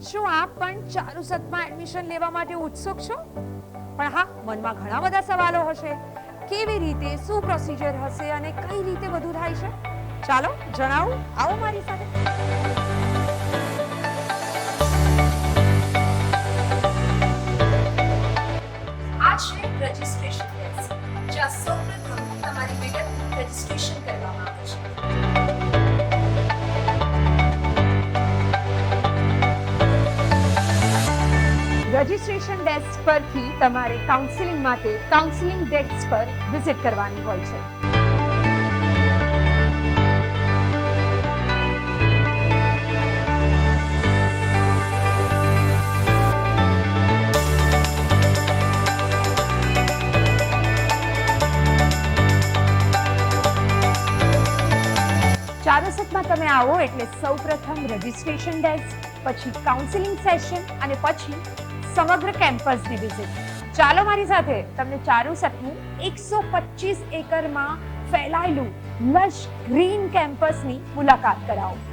શું આપ પણ ચારુસતમાં એડમિશન લેવા માટે ઉત્સુક છો? પણ હા, મનમાં ઘણા બધા સવાલો હશે. કેવી રીતે, શું પ્રોસિજર હશે અને કઈ રીતે બધું થાય છે? ચાલો જણાવું, આવો મારી સાથે. આ છે રજિસ્ટ્રેશન ડેસ્ક, જ્યાં સૌપ્રથમ તમારી વિગતનું રજિસ્ટ્રેશન કરવામાં આવે છે. રજિસ્ટ્રેશન ડેસ્ક પરથી તમારે કાઉન્સેલિંગ માટે કાઉન્સેલિંગ ડેસ્ક પર વિઝિટ કરવાની હોય છે. ચારુસતમાં તમે આવો એટલે સૌપ્રથમ રજિસ્ટ્રેશન ડેસ્ક, પછી કાઉન્સેલિંગ સેશન અને પછી સમગ્ર કેમ્પસની વિઝિટ. ચાલો મારી સાથે તમને ચારુસતનું 125 એકરમાં ફેલાયેલું લશ ગ્રીન કેમ્પસની મુલાકાત કરાવો.